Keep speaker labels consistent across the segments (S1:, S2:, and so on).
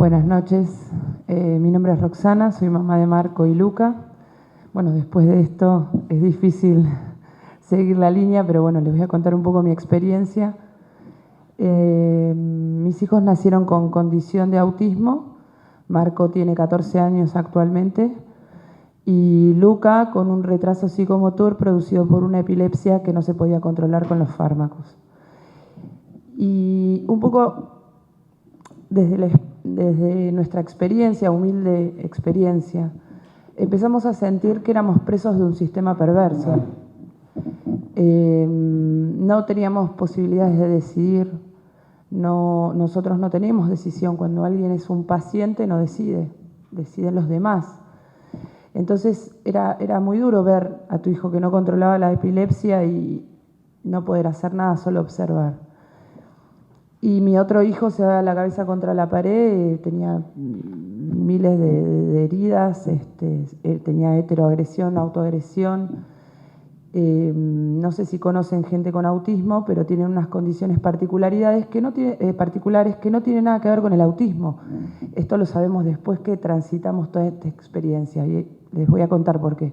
S1: Buenas noches, mi nombre es Roxana, soy mamá de Marco y Luca. Bueno, después de esto es difícil seguir la línea, pero bueno, les voy a contar un poco mi experiencia. Mis hijos nacieron con condición de autismo, Marco tiene 14 años actualmente, y Luca con un retraso psicomotor producido por una epilepsia que no se podía controlar con los fármacos. Y un poco desde nuestra experiencia, humilde experiencia, empezamos a sentir que éramos presos de un sistema perverso. No teníamos posibilidades de decidir, nosotros no tenemos decisión. Cuando alguien es un paciente no decide, deciden los demás. Entonces era muy duro ver a tu hijo que no controlaba la epilepsia y no poder hacer nada, solo observar. Y mi otro hijo se daba la cabeza contra la pared, tenía miles de heridas, tenía heteroagresión, autoagresión. No sé si conocen gente con autismo, pero tienen unas condiciones particulares que no tienen nada que ver con el autismo. Esto lo sabemos después que transitamos toda esta experiencia y les voy a contar por qué.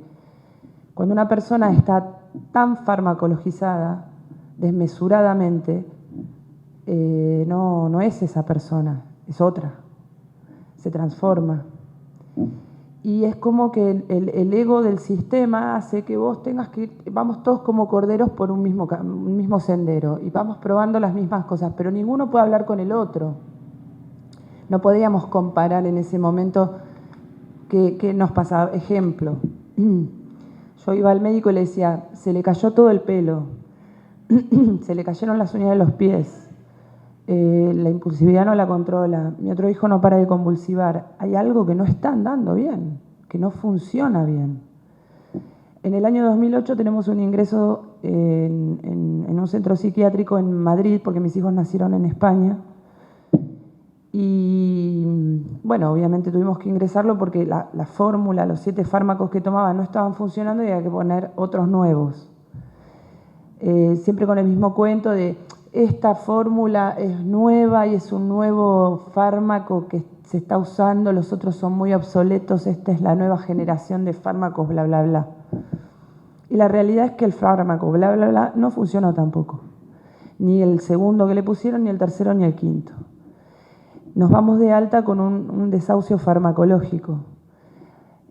S1: Cuando una persona está tan farmacologizada, desmesuradamente, no es esa persona, es otra, se transforma. Y es como que el ego del sistema hace que vos tengas que ir, vamos todos como corderos por un mismo sendero y vamos probando las mismas cosas, pero ninguno puede hablar con el otro. No podíamos comparar en ese momento qué nos pasaba. Ejemplo, yo iba al médico y le decía, se le cayó todo el pelo, se le cayeron las uñas de los pies, la impulsividad no la controla, mi otro hijo no para de convulsivar. Hay algo que no está andando bien, que no funciona bien. En el año 2008 tenemos un ingreso en un centro psiquiátrico en Madrid, porque mis hijos nacieron en España. Y bueno, obviamente tuvimos que ingresarlo porque la fórmula, los 7 fármacos que tomaba no estaban funcionando y había que poner otros nuevos. Siempre con el mismo cuento de esta fórmula es nueva y es un nuevo fármaco que se está usando, los otros son muy obsoletos, esta es la nueva generación de fármacos, bla, bla, bla. Y la realidad es que el fármaco, bla, bla, bla, no funcionó tampoco. Ni el segundo que le pusieron, ni el tercero, ni el quinto. Nos vamos de alta con un desahucio farmacológico.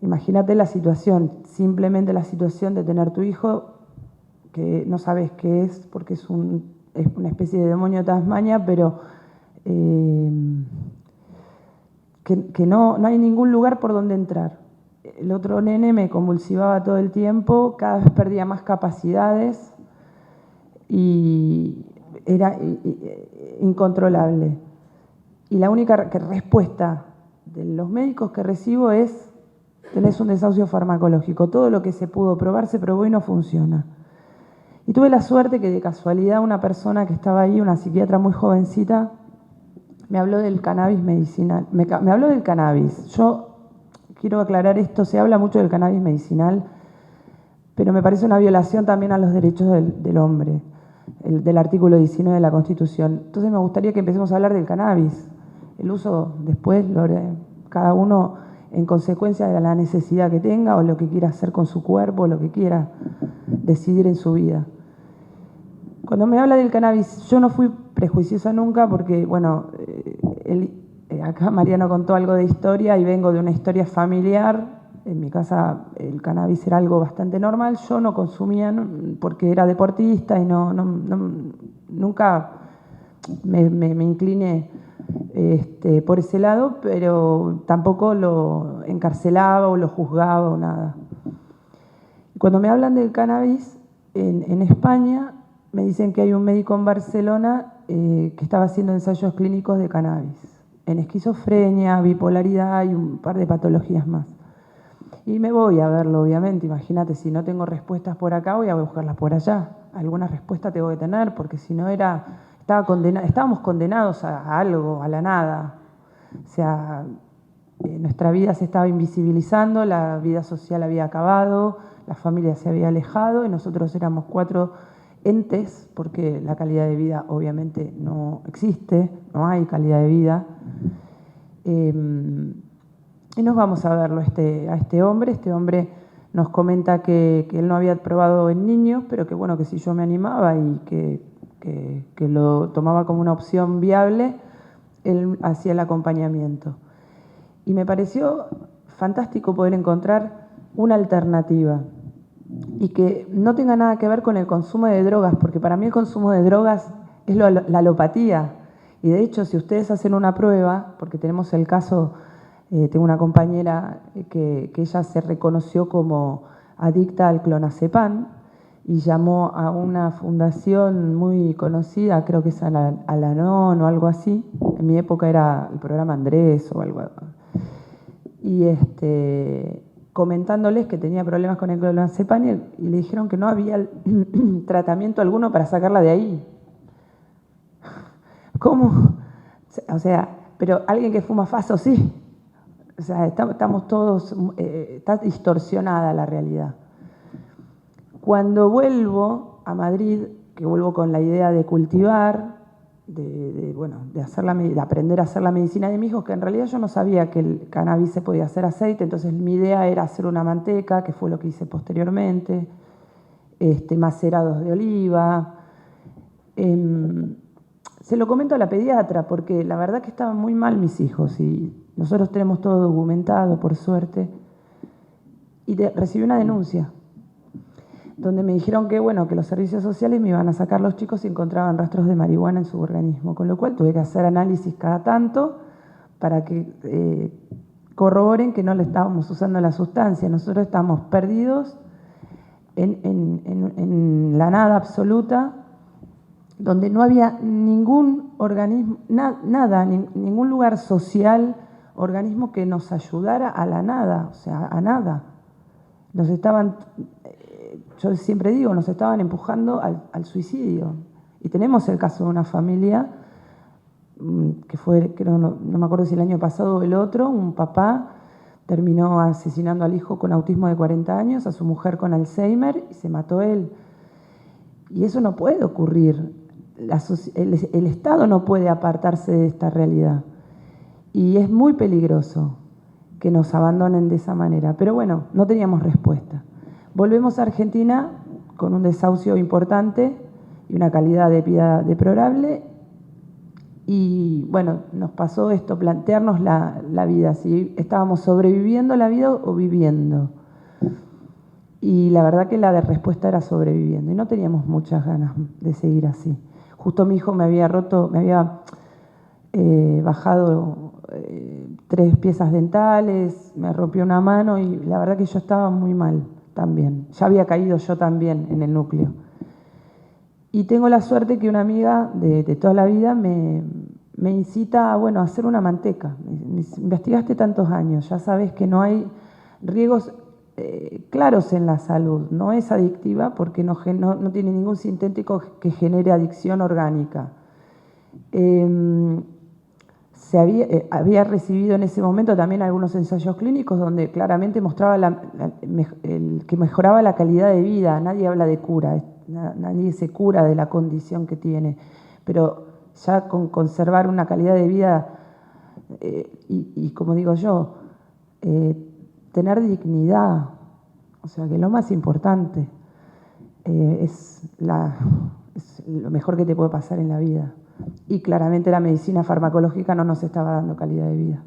S1: Imagínate la situación, simplemente la situación de tener tu hijo que no sabes qué es, porque es una especie de demonio de Tasmania, pero que no hay ningún lugar por donde entrar. El otro nene me convulsivaba todo el tiempo, cada vez perdía más capacidades y era incontrolable. Y la única respuesta de los médicos que recibo es: tenés un desahucio farmacológico. Todo lo que se pudo probar se probó y no funciona. Y tuve la suerte que de casualidad una persona que estaba ahí, una psiquiatra muy jovencita, me habló del cannabis medicinal. Me habló del cannabis. Yo quiero aclarar esto, se habla mucho del cannabis medicinal, pero me parece una violación también a los derechos del hombre, del artículo 19 de la Constitución. Entonces me gustaría que empecemos a hablar del cannabis. El uso después, cada uno en consecuencia de la necesidad que tenga o lo que quiera hacer con su cuerpo, lo que quiera decidir en su vida. Cuando me habla del cannabis, yo no fui prejuiciosa nunca porque, bueno, acá Mariano contó algo de historia y vengo de una historia familiar. En mi casa el cannabis era algo bastante normal. Yo no consumía porque era deportista y nunca me incliné por ese lado, pero tampoco lo encarcelaba o lo juzgaba o nada. Cuando me hablan del cannabis en España, me dicen que hay un médico en Barcelona que estaba haciendo ensayos clínicos de cannabis, en esquizofrenia, bipolaridad y un par de patologías más. Y me voy a verlo, obviamente. Imagínate, si no tengo respuestas por acá, voy a buscarlas por allá. Alguna respuesta tengo que tener, porque si no estábamos condenados a algo, a la nada. O sea, nuestra vida se estaba invisibilizando, la vida social había acabado, la familia se había alejado y nosotros éramos 4 entes, porque la calidad de vida obviamente no existe, no hay calidad de vida. Y nos vamos a verlo a este hombre. Este hombre nos comenta que él no había probado en niños, pero que bueno, que si yo me animaba y que lo tomaba como una opción viable, él hacía el acompañamiento. Y me pareció fantástico poder encontrar una alternativa y que no tenga nada que ver con el consumo de drogas, porque para mí el consumo de drogas es la alopatía. Y de hecho, si ustedes hacen una prueba, porque tenemos el caso, tengo una compañera que ella se reconoció como adicta al clonazepam y llamó a una fundación muy conocida, creo que es Al-Anon o algo así. En mi época era el programa Andrés o algo. Y comentándoles que tenía problemas con el clonazepam y le dijeron que no había tratamiento alguno para sacarla de ahí. ¿Cómo? O sea, pero alguien que fuma faso sí. O sea, estamos todos, está distorsionada la realidad. Cuando vuelvo a Madrid, que vuelvo con la idea de cultivar, de aprender a hacer la medicina de mis hijos, que en realidad yo no sabía que el cannabis se podía hacer aceite, entonces mi idea era hacer una manteca, que fue lo que hice posteriormente, macerados de oliva. Se lo comento a la pediatra porque la verdad que estaban muy mal mis hijos y nosotros tenemos todo documentado, por suerte. Y recibí una denuncia donde me dijeron que, bueno, que los servicios sociales me iban a sacar los chicos si encontraban rastros de marihuana en su organismo, con lo cual tuve que hacer análisis cada tanto para que corroboren que no le estábamos usando la sustancia. Nosotros estamos perdidos en la nada absoluta, donde no había ningún organismo, ningún lugar social, organismo que nos ayudara a la nada, o sea, a nada. Nos estaban, yo siempre digo, nos estaban empujando al suicidio. Y tenemos el caso de una familia que fue, creo, no me acuerdo si el año pasado o el otro, un papá terminó asesinando al hijo con autismo de 40 años, a su mujer con Alzheimer y se mató él. Y eso no puede ocurrir. El Estado no puede apartarse de esta realidad. Y es muy peligroso que nos abandonen de esa manera. Pero bueno, no teníamos respuesta. Volvemos a Argentina con un desahucio importante y una calidad de vida deplorable. Y bueno, nos pasó esto, plantearnos la vida, si estábamos sobreviviendo la vida o viviendo. Y la verdad que la respuesta era sobreviviendo. Y no teníamos muchas ganas de seguir así. Justo mi hijo me había bajado 3 piezas dentales, me rompió una mano y la verdad que yo estaba muy mal también. Ya había caído yo también en el núcleo. Y tengo la suerte que una amiga de toda la vida me incita a, bueno, a hacer una manteca. Me investigaste tantos años, ya sabes que no hay riesgos claros en la salud, no es adictiva porque no tiene ningún sintético que genere adicción orgánica. Había recibido en ese momento también algunos ensayos clínicos donde claramente mostraba que mejoraba la calidad de vida. Nadie habla de cura, nadie se cura de la condición que tiene, pero ya con conservar una calidad de vida y como digo yo, tener dignidad, o sea que lo más importante es lo mejor que te puede pasar en la vida. Y claramente la medicina farmacológica no nos estaba dando calidad de vida.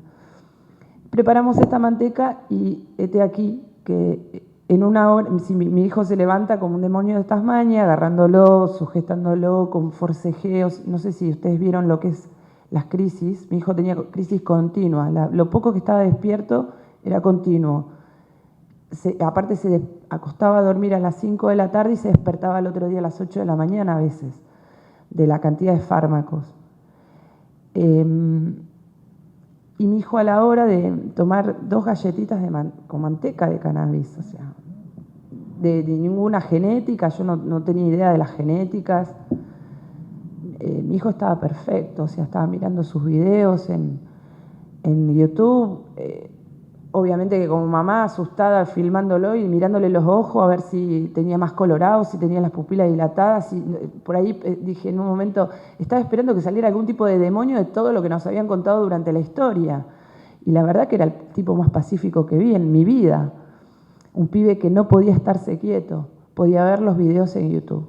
S1: Preparamos esta manteca y hete aquí que en una hora, si mi hijo se levanta como un demonio de Tasmania, agarrándolo, sujetándolo con forcejeos, no sé si ustedes vieron lo que es las crisis, mi hijo tenía crisis continua, lo poco que estaba despierto era continuo. Aparte se acostaba a dormir a las 5 de la tarde y se despertaba el otro día a las 8 de la mañana a veces, de la cantidad de fármacos. Y mi hijo a la hora de tomar 2 galletitas con manteca de cannabis, o sea, de ninguna genética, yo no tenía idea de las genéticas. Mi hijo estaba perfecto, o sea, estaba mirando sus videos en YouTube, obviamente que como mamá asustada filmándolo y mirándole los ojos a ver si tenía más colorado, si tenía las pupilas dilatadas. Por ahí dije en un momento, estaba esperando que saliera algún tipo de demonio de todo lo que nos habían contado durante la historia. Y la verdad que era el tipo más pacífico que vi en mi vida. Un pibe que no podía estarse quieto, podía ver los videos en YouTube.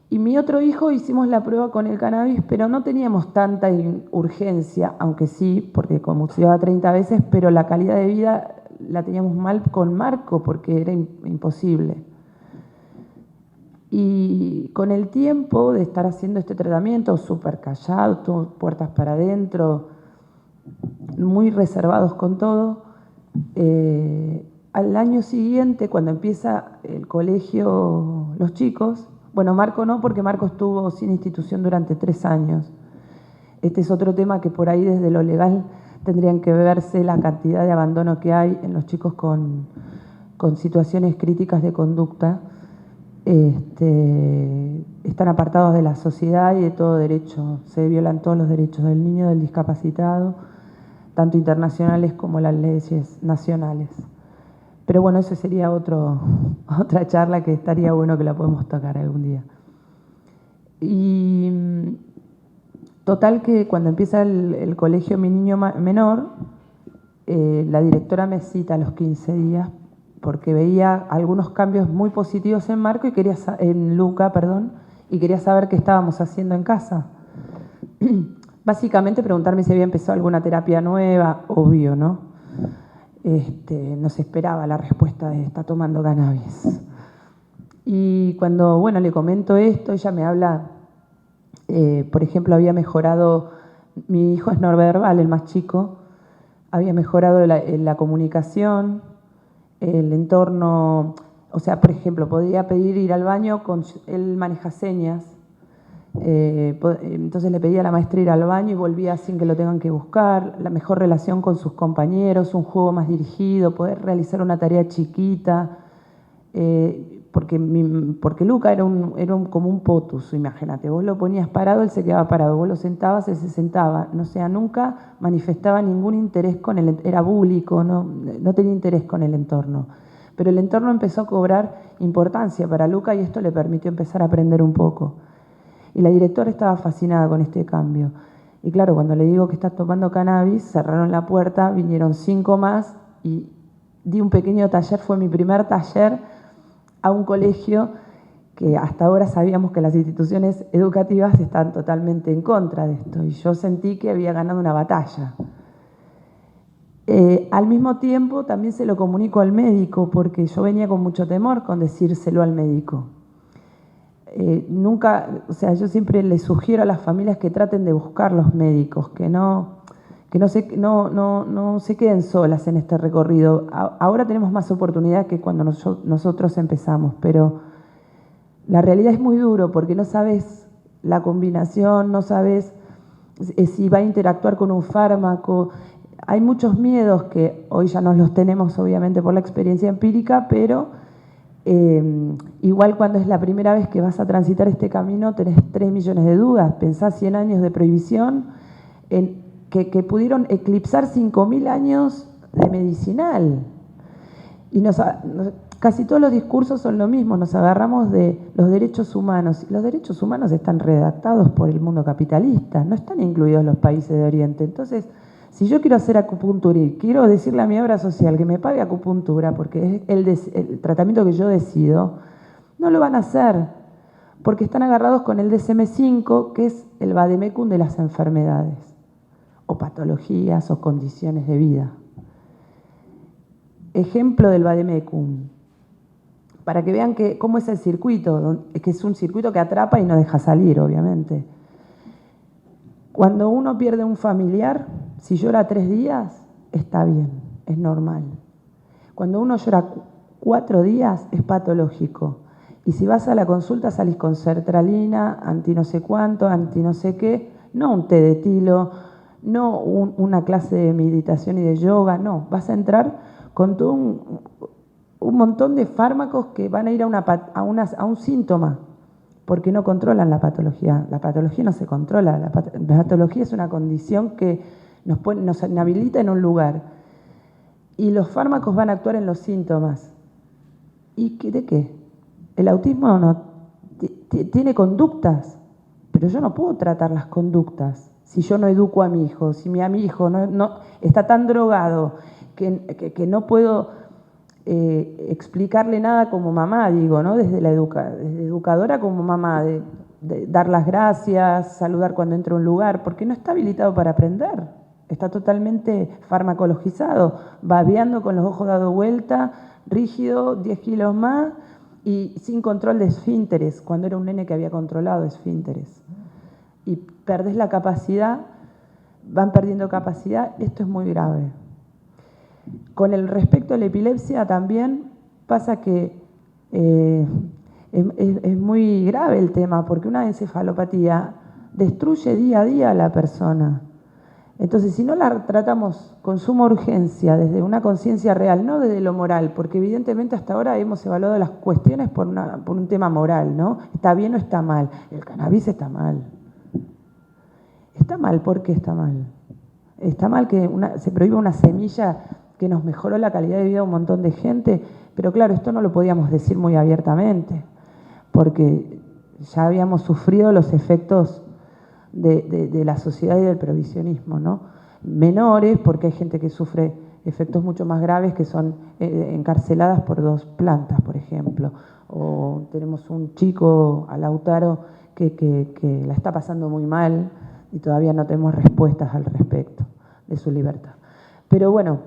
S1: Y mi otro hijo hicimos la prueba con el cannabis, pero no teníamos tanta urgencia, aunque sí, porque convulsionaba 30 veces, pero la calidad de vida la teníamos mal con Marco, porque era imposible. Y con el tiempo de estar haciendo este tratamiento, súper callado, puertas para adentro, muy reservados con todo, al año siguiente, cuando empieza el colegio, los chicos, bueno, Marco no, porque Marco estuvo sin institución durante 3 años. Este es otro tema que por ahí desde lo legal tendrían que verse la cantidad de abandono que hay en los chicos con situaciones críticas de conducta. Están apartados de la sociedad y de todo derecho. Se violan todos los derechos del niño, del discapacitado, tanto internacionales como las leyes nacionales. Pero bueno, eso sería otra charla que estaría bueno que la podemos tocar algún día. Y total que cuando empieza el colegio mi niño menor, la directora me cita a los 15 días porque veía algunos cambios muy positivos en Marco y en Luca, y quería saber qué estábamos haciendo en casa. Básicamente preguntarme si había empezado alguna terapia nueva, obvio, ¿no? No se esperaba la respuesta de está tomando cannabis. Y cuando, bueno, le comento esto, ella me habla, por ejemplo, había mejorado, mi hijo es norverbal, el más chico, había mejorado la comunicación, el entorno, o sea, por ejemplo, podía pedir ir al baño, él maneja señas, entonces le pedía a la maestra ir al baño y volvía sin que lo tengan que buscar, la mejor relación con sus compañeros, un juego más dirigido, poder realizar una tarea chiquita, porque Luca era como un potus, imagínate, vos lo ponías parado, él se quedaba parado, vos lo sentabas, él se sentaba, no sea, nunca manifestaba ningún interés era búlico, no tenía interés con el entorno. Pero el entorno empezó a cobrar importancia para Luca y esto le permitió empezar a aprender un poco. Y la directora estaba fascinada con este cambio. Y claro, cuando le digo que está tomando cannabis, cerraron la puerta, vinieron 5 más y di un pequeño taller, fue mi primer taller a un colegio que hasta ahora sabíamos que las instituciones educativas están totalmente en contra de esto. Y yo sentí que había ganado una batalla. Al mismo tiempo también se lo comunico al médico, porque yo venía con mucho temor con decírselo al médico. Yo siempre les sugiero a las familias que traten de buscar los médicos, que no se queden solas en este recorrido. Ahora tenemos más oportunidad que cuando nosotros empezamos, pero la realidad es muy duro porque no sabes la combinación, no sabes si va a interactuar con un fármaco. Hay muchos miedos que hoy ya no los tenemos, obviamente, por la experiencia empírica, pero igual cuando es la primera vez que vas a transitar este camino tenés 3 millones de dudas. Pensás 100 años de prohibición que pudieron eclipsar 5.000 años de medicinal. Y casi todos los discursos son lo mismo, nos agarramos de los derechos humanos. Y los derechos humanos están redactados por el mundo capitalista, no están incluidos los países de Oriente. Entonces, si yo quiero hacer acupuntura y quiero decirle a mi obra social que me pague acupuntura porque es el tratamiento que yo decido, no lo van a hacer porque están agarrados con el DSM-5, que es el vademecum de las enfermedades o patologías o condiciones de vida. Ejemplo del vademecum, para que vean cómo es el circuito, que es un circuito que atrapa y no deja salir, obviamente. Cuando uno pierde un familiar, si llora 3 días, está bien, es normal. Cuando uno llora 4 días, es patológico. Y si vas a la consulta, salís con sertralina, anti no sé cuánto, anti no sé qué, no un té de tilo, no una clase de meditación y de yoga, no. Vas a entrar con todo un montón de fármacos que van a ir a un síntoma, porque no controlan la patología. La patología no se controla. La patología es una condición que nos inhabilita en un lugar. Y los fármacos van a actuar en los síntomas. ¿Y de qué? El autismo tiene conductas, pero yo no puedo tratar las conductas. si yo no educo a mi hijo, si mi hijo no está tan drogado que no puedo explicarle nada como mamá, digo, ¿no? Desde educadora como mamá, de dar las gracias, saludar cuando entra a un lugar, porque no está habilitado para aprender, está totalmente farmacologizado, babeando con los ojos dados vuelta, rígido, 10 kilos más y sin control de esfínteres, cuando era un nene que había controlado esfínteres. Y perdés la capacidad, van perdiendo capacidad, esto es muy grave. Con el respecto a la epilepsia también pasa que es muy grave el tema, porque una encefalopatía destruye día a día a la persona. Entonces, si no la tratamos con suma urgencia, desde una conciencia real, no desde lo moral, porque evidentemente hasta ahora hemos evaluado las cuestiones por un tema moral, ¿no? ¿Está bien o está mal? El cannabis está mal. Está mal, ¿por qué está mal? Está mal que se prohíba una semilla que nos mejoró la calidad de vida a un montón de gente, pero claro, esto no lo podíamos decir muy abiertamente, porque ya habíamos sufrido los efectos de la sociedad y del prohibicionismo, ¿no? Menores, porque hay gente que sufre efectos mucho más graves, que son encarceladas por 2 plantas, por ejemplo. O tenemos un chico, a Lautaro, que la está pasando muy mal y todavía no tenemos respuestas al respecto de su libertad. Pero bueno,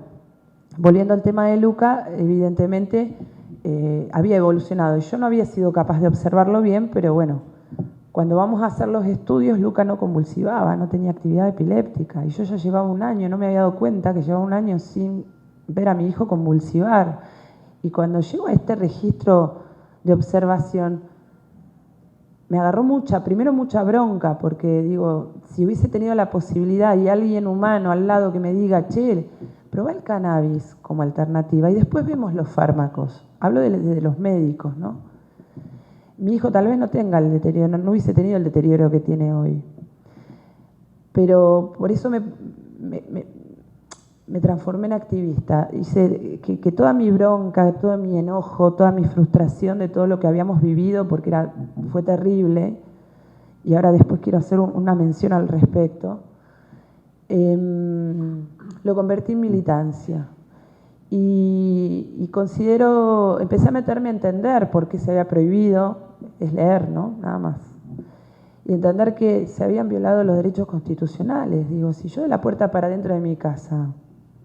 S1: volviendo al tema de Luca, evidentemente había evolucionado y yo no había sido capaz de observarlo bien, pero bueno, cuando vamos a hacer los estudios, Luca no convulsivaba, no tenía actividad epiléptica y yo ya llevaba un año, no me había dado cuenta que llevaba un año sin ver a mi hijo convulsivar. Y cuando llego a este registro de observación, me agarró primero mucha bronca, porque digo, si hubiese tenido la posibilidad y alguien humano al lado que me diga, che, probá el cannabis como alternativa y después vemos los fármacos. Hablo de los médicos, ¿no? Mi hijo tal vez no tenga el deterioro, no hubiese tenido el deterioro que tiene hoy. Pero por eso me transformé en activista. Hice que toda mi bronca, todo mi enojo, toda mi frustración de todo lo que habíamos vivido, porque fue terrible, y ahora después quiero hacer una mención al respecto, lo convertí en militancia. Y empecé a meterme a entender por qué se había prohibido, es leer, ¿no? Nada más. Y entender que se habían violado los derechos constitucionales. Digo, si yo de la puerta para adentro de mi casa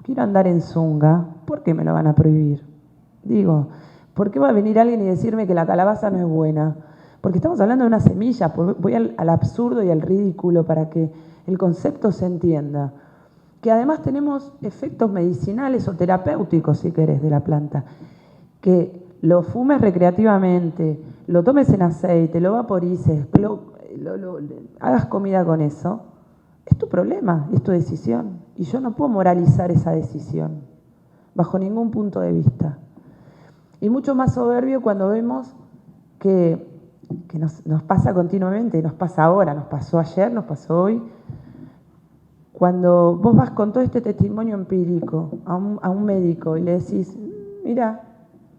S1: quiero andar en zunga, ¿por qué me lo van a prohibir? Digo, ¿por qué va a venir alguien y decirme que la calabaza no es buena? Porque estamos hablando de una semilla, voy al absurdo y al ridículo para que el concepto se entienda. Que además tenemos efectos medicinales o terapéuticos, si querés, de la planta. Que lo fumes recreativamente, lo tomes en aceite, lo vaporices, hagas comida con eso, es tu problema, es tu decisión. Y yo no puedo moralizar esa decisión, bajo ningún punto de vista. Y mucho más soberbio cuando vemos que nos pasa continuamente, nos pasa ahora, nos pasó ayer, nos pasó hoy. Cuando vos vas con todo este testimonio empírico a un médico y le decís, mira,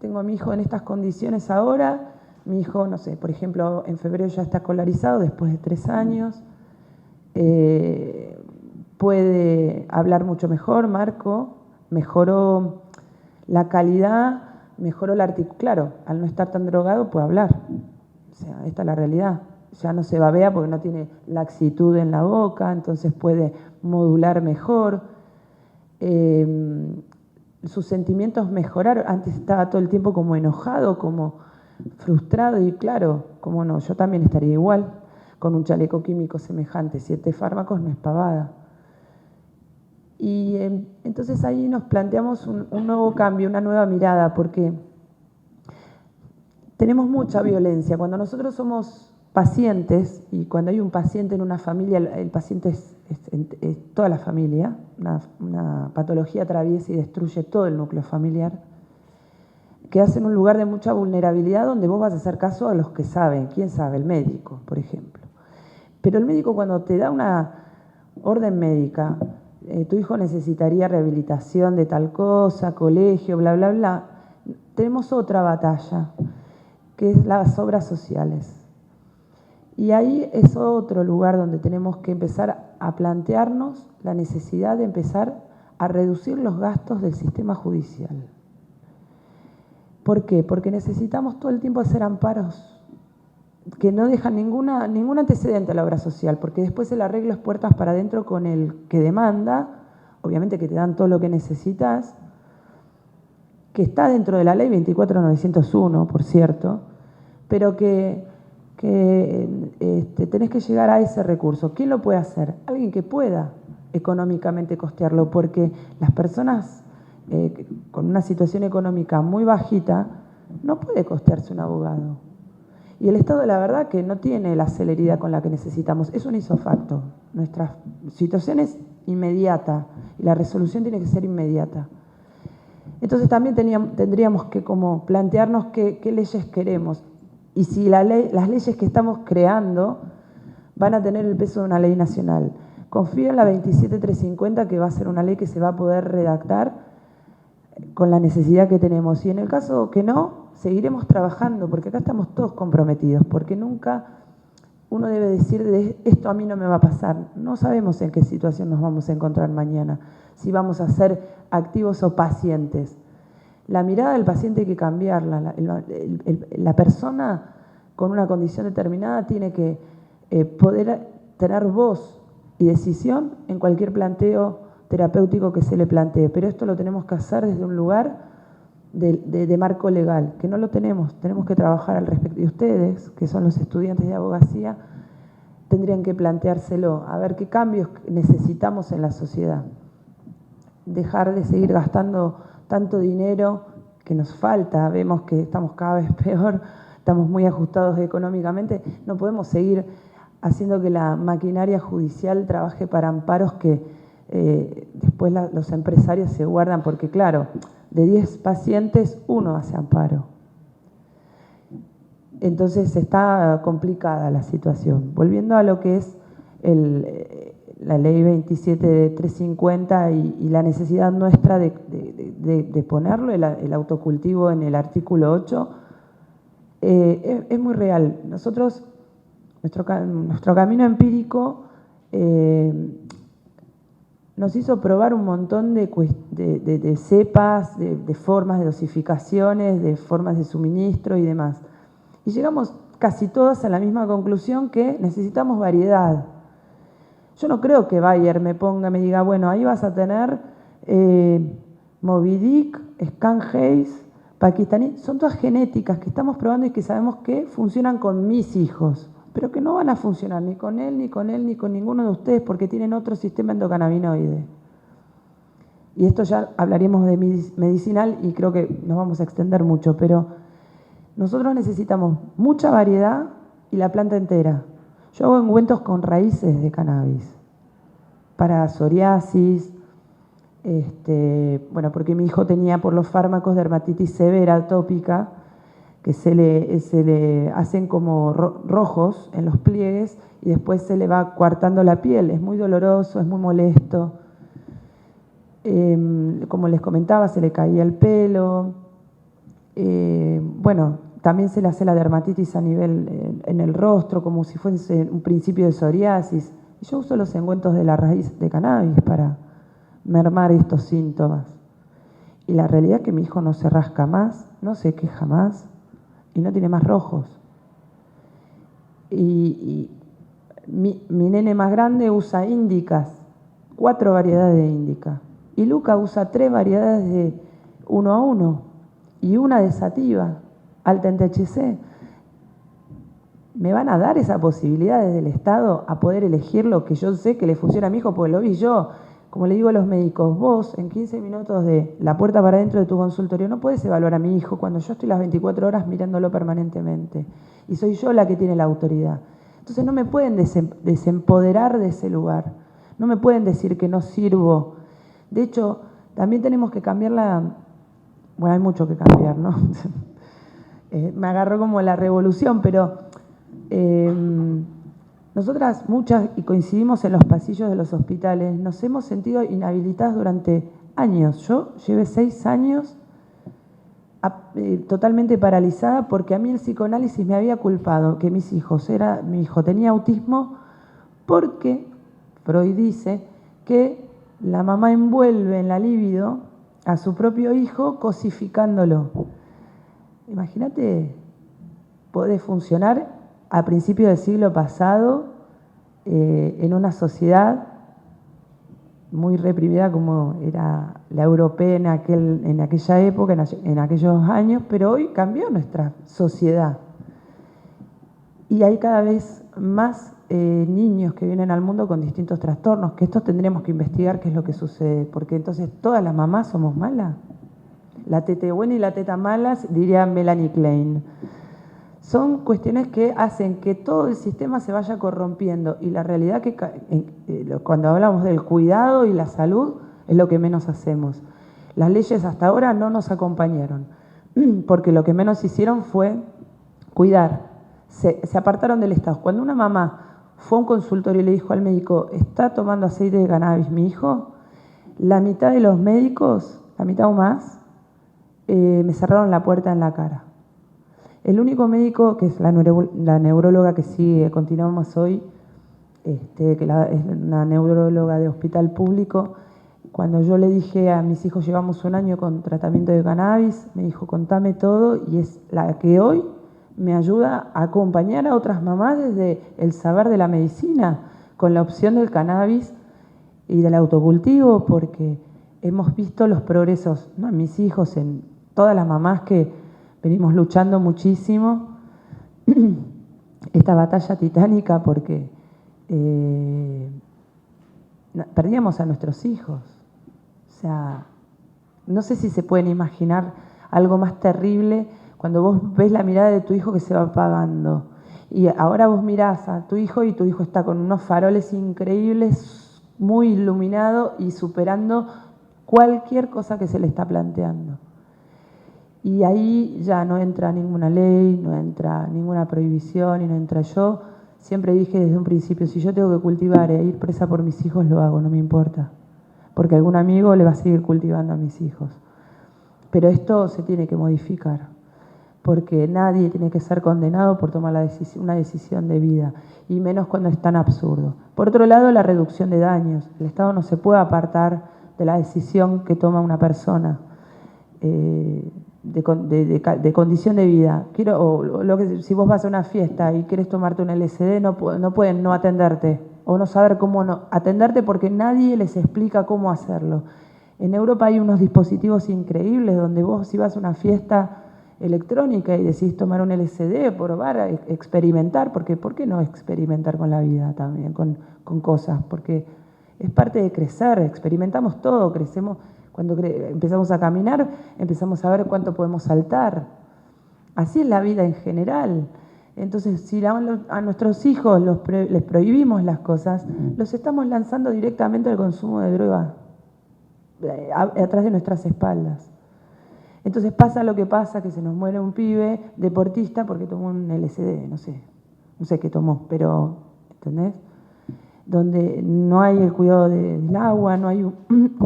S1: tengo a mi hijo en estas condiciones ahora, mi hijo, no sé, por ejemplo, en febrero ya está escolarizado después de 3 años, puede hablar mucho mejor, Marco, mejoró la calidad, mejoró la articulación, claro, al no estar tan drogado puede hablar, o sea, esta es la realidad. Ya no se babea porque no tiene laxitud en la boca, entonces puede modular mejor. Sus sentimientos mejoraron. Antes estaba todo el tiempo como enojado, como frustrado, y claro, cómo no, yo también estaría igual con un chaleco químico semejante. 7 fármacos no es pavada. Y entonces ahí nos planteamos un nuevo cambio, una nueva mirada, porque tenemos mucha violencia. Cuando nosotros somos pacientes, y cuando hay un paciente en una familia, el paciente es toda la familia, una patología atraviesa y destruye todo el núcleo familiar, quedas en un lugar de mucha vulnerabilidad donde vos vas a hacer caso a los que saben. ¿Quién sabe? El médico, por ejemplo. Pero el médico, cuando te da una orden médica, tu hijo necesitaría rehabilitación de tal cosa, colegio, bla, bla, bla, tenemos otra batalla, que es las obras sociales. Y ahí es otro lugar donde tenemos que empezar a plantearnos la necesidad de empezar a reducir los gastos del sistema judicial. ¿Por qué? Porque necesitamos todo el tiempo hacer amparos que no dejan ningún antecedente a la obra social, porque después el arreglo es puertas para adentro con el que demanda, obviamente que te dan todo lo que necesitas, que está dentro de la ley 24.901, por cierto, pero que tenés que llegar a ese recurso. ¿Quién lo puede hacer? Alguien que pueda económicamente costearlo, porque las personas con una situación económica muy bajita no puede costearse un abogado. Y el Estado, la verdad, que no tiene la celeridad con la que necesitamos. Es un isofacto. Nuestra situación es inmediata y la resolución tiene que ser inmediata. Entonces también tendríamos que como plantearnos qué leyes queremos y si las leyes que estamos creando van a tener el peso de una ley nacional. Confío en la 27350, que va a ser una ley que se va a poder redactar con la necesidad que tenemos. Y en el caso que no, seguiremos trabajando, porque acá estamos todos comprometidos, porque nunca uno debe decir, esto a mí no me va a pasar. No sabemos en qué situación nos vamos a encontrar mañana, si vamos a ser activos o pacientes. La mirada del paciente hay que cambiarla. La persona con una condición determinada tiene que poder tener voz y decisión en cualquier planteo terapéutico que se le plantee, pero esto lo tenemos que hacer desde un lugar de marco legal, que no lo tenemos que trabajar al respecto. Y ustedes, que son los estudiantes de abogacía, tendrían que planteárselo, a ver qué cambios necesitamos en la sociedad. Dejar de seguir gastando tanto dinero que nos falta, vemos que estamos cada vez peor, estamos muy ajustados económicamente, no podemos seguir haciendo que la maquinaria judicial trabaje para amparos que después los empresarios se guardan, porque claro, de 10 pacientes, 1 hace amparo. Entonces está complicada la situación. Volviendo a lo que es la ley 27350 y la necesidad nuestra de ponerlo, el autocultivo en el artículo 8, es muy real. Nosotros, nuestro camino empírico nos hizo probar un montón de cepas, de formas de dosificaciones, de formas de suministro y demás. Y llegamos casi todas a la misma conclusión, que necesitamos variedad. Yo no creo que Bayer me diga, bueno, ahí vas a tener Moby Dick, Scanhaze, pakistaní. Son todas genéticas que estamos probando y que sabemos que funcionan con mis hijos, pero que no van a funcionar ni con él, ni con él, ni con ninguno de ustedes, porque tienen otro sistema endocannabinoide. Y esto ya hablaríamos de medicinal y creo que nos vamos a extender mucho, pero nosotros necesitamos mucha variedad y la planta entera. Yo hago ungüentos con raíces de cannabis para psoriasis, bueno, porque mi hijo tenía por los fármacos dermatitis severa atópica, que se le hacen como rojos en los pliegues y después se le va coartando la piel. Es muy doloroso, es muy molesto. Como les comentaba, se le caía el pelo. Bueno, también se le hace la dermatitis a nivel en el rostro, como si fuese un principio de psoriasis. Y yo uso los ungüentos de la raíz de cannabis para mermar estos síntomas. Y la realidad es que mi hijo no se rasca más, no se queja más y no tiene más rojos. Y mi nene más grande usa índicas, 4 variedades de índica. Y Luca usa 3 variedades de 1 a 1 y una de sativa, alta en THC. ¿Me van a dar esa posibilidad desde el Estado a poder elegir lo que yo sé que le funciona a mi hijo? Porque lo vi yo. Como le digo a los médicos, vos en 15 minutos de la puerta para adentro de tu consultorio no puedes evaluar a mi hijo cuando yo estoy las 24 horas mirándolo permanentemente. Y soy yo la que tiene la autoridad. Entonces no me pueden desempoderar de ese lugar. No me pueden decir que no sirvo. De hecho, también tenemos que cambiar Bueno, hay mucho que cambiar, ¿no? Me agarró como la revolución, pero nosotras muchas, y coincidimos en los pasillos de los hospitales, nos hemos sentido inhabilitadas durante años. Yo llevé 6 años totalmente paralizada porque a mí el psicoanálisis me había culpado que mi hijo tenía autismo porque Freud dice que la mamá envuelve en la libido a su propio hijo cosificándolo. Imagínate poder funcionar a principios del siglo pasado en una sociedad muy reprimida como era la europea en aquella época, en aquellos años, pero hoy cambió nuestra sociedad. Y hay cada vez más niños que vienen al mundo con distintos trastornos, que estos tendremos que investigar qué es lo que sucede, porque entonces todas las mamás somos malas. La teta buena y la teta malas, diría Melanie Klein. Son cuestiones que hacen que todo el sistema se vaya corrompiendo y la realidad que cuando hablamos del cuidado y la salud es lo que menos hacemos. Las leyes hasta ahora no nos acompañaron porque lo que menos hicieron fue cuidar. Se apartaron del Estado. Cuando una mamá fue a un consultorio y le dijo al médico, ¿está tomando aceite de cannabis mi hijo? La mitad de los médicos, la mitad o más, me cerraron la puerta en la cara. El único médico, que es la neuróloga que sí continuamos hoy, que es una neuróloga de hospital público, cuando yo le dije a mis hijos, llevamos un año con tratamiento de cannabis, me dijo, contame todo, y es la que hoy me ayuda a acompañar a otras mamás desde el saber de la medicina, con la opción del cannabis y del autocultivo, porque hemos visto los progresos, ¿no? En mis hijos, en todas las mamás que venimos luchando muchísimo esta batalla titánica porque perdíamos a nuestros hijos. O sea, no sé si se pueden imaginar algo más terrible cuando vos ves la mirada de tu hijo que se va apagando. Y ahora vos mirás a tu hijo y tu hijo está con unos faroles increíbles, muy iluminado y superando cualquier cosa que se le está planteando. Y ahí ya no entra ninguna ley, no entra ninguna prohibición y no entra yo. Siempre dije desde un principio, si yo tengo que cultivar e ir presa por mis hijos, lo hago, no me importa. Porque algún amigo le va a seguir cultivando a mis hijos. Pero esto se tiene que modificar, porque nadie tiene que ser condenado por tomar una decisión de vida, y menos cuando es tan absurdo. Por otro lado, la reducción de daños. El Estado no se puede apartar de la decisión que toma una persona. De condición de vida. Si vos vas a una fiesta y quieres tomarte un LSD, no pueden no atenderte o no saber cómo no atenderte porque nadie les explica cómo hacerlo. En Europa hay unos dispositivos increíbles donde vos, si vas a una fiesta electrónica y decís tomar un LSD, probar, experimentar, porque ¿por qué no experimentar con la vida también, con cosas? Porque es parte de crecer, experimentamos todo, crecemos. Cuando empezamos a caminar, empezamos a ver cuánto podemos saltar. Así es la vida en general. Entonces, si a nuestros hijos les prohibimos las cosas, los estamos lanzando directamente al consumo de droga, atrás de nuestras espaldas. Entonces pasa lo que pasa, que se nos muere un pibe deportista porque tomó un LSD, no sé qué tomó, pero, ¿entendés? Donde no hay el cuidado del agua, no hay un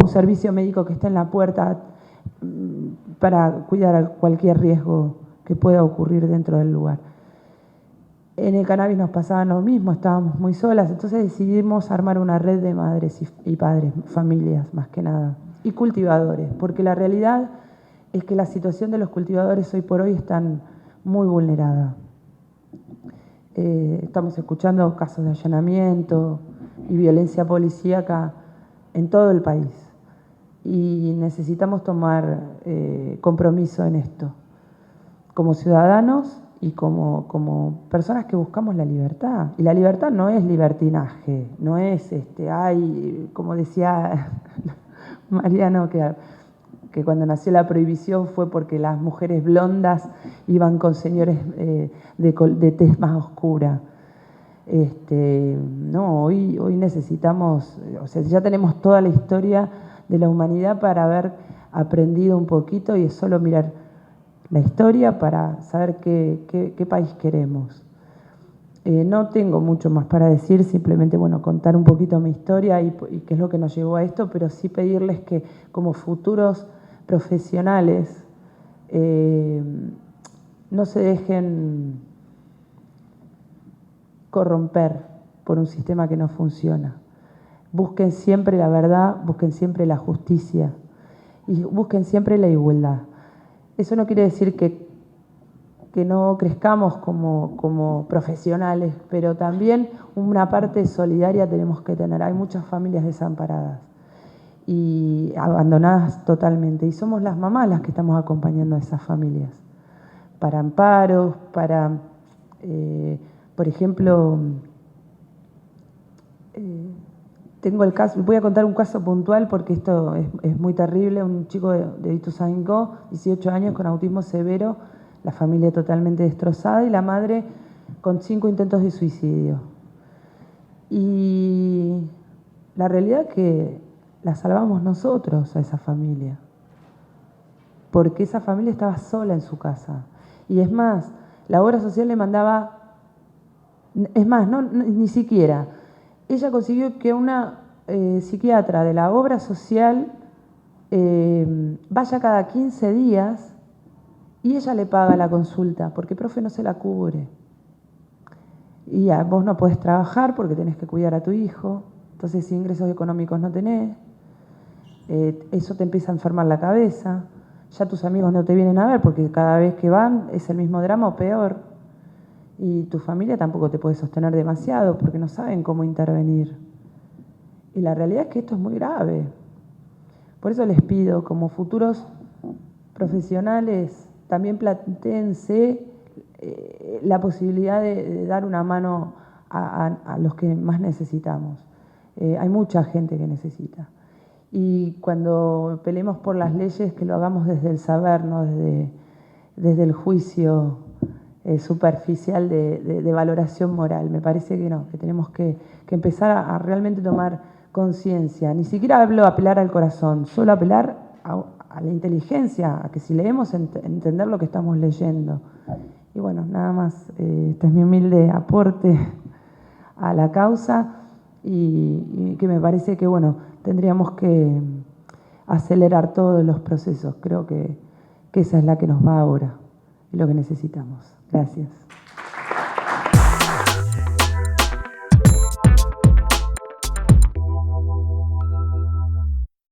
S1: servicio médico que esté en la puerta para cuidar cualquier riesgo que pueda ocurrir dentro del lugar. En el cannabis nos pasaba lo mismo, estábamos muy solas, entonces decidimos armar una red de madres y padres, familias más que nada, y cultivadores, porque la realidad es que la situación de los cultivadores hoy por hoy están muy vulnerada. Estamos escuchando casos de allanamiento y violencia policíaca en todo el país y necesitamos tomar compromiso en esto, como ciudadanos y como personas que buscamos la libertad. Y la libertad no es libertinaje, no es, como decía Mariano, que cuando nació la prohibición fue porque las mujeres blondas iban con señores de tez más oscura. No, hoy necesitamos, o sea, ya tenemos toda la historia de la humanidad para haber aprendido un poquito, y es solo mirar la historia para saber qué país queremos. No tengo mucho más para decir, simplemente contar un poquito mi historia y qué es lo que nos llevó a esto, pero sí pedirles que como futuros profesionales no se dejen corromper por un sistema que no funciona. busquen siempre la verdad, busquen siempre la justicia y busquen siempre la igualdad. Eso no quiere decir que no crezcamos como profesionales, pero también una parte solidaria tenemos que tener. Hay muchas familias desamparadas y abandonadas totalmente, y somos las mamás las que estamos acompañando a esas familias para amparos, para, por ejemplo, tengo el caso, voy a contar un caso puntual porque esto es muy terrible. Un chico de Ituzaingó, 18 años, con autismo severo, la familia totalmente destrozada y la madre con 5 intentos de suicidio. Y la realidad es que la salvamos nosotros a esa familia, porque esa familia estaba sola en su casa. Y es más, la obra social le mandaba, es más, ni siquiera, ella consiguió que una psiquiatra de la obra social vaya cada 15 días y ella le paga la consulta, porque profe no se la cubre. Y ya, vos no podés trabajar porque tenés que cuidar a tu hijo, entonces si ingresos económicos no tenés, eso te empieza a enfermar la cabeza, ya tus amigos no te vienen a ver porque cada vez que van es el mismo drama o peor, y tu familia tampoco te puede sostener demasiado porque no saben cómo intervenir. Y la realidad es que esto es muy grave. Por eso les pido, como futuros profesionales, también plantéense la posibilidad de dar una mano a los que más necesitamos. Hay mucha gente que necesita. Y cuando peleemos por las leyes, que lo hagamos desde el saber, no desde el juicio superficial de valoración moral. Me parece que no, que tenemos que empezar a realmente tomar conciencia. Ni siquiera hablo de apelar al corazón, solo apelar a la inteligencia, a que si leemos entender lo que estamos leyendo. Y bueno, nada más, este es mi humilde aporte a la causa y que me parece que bueno, tendríamos que acelerar todos los procesos. Creo que esa es la que nos va ahora y lo que necesitamos. Gracias.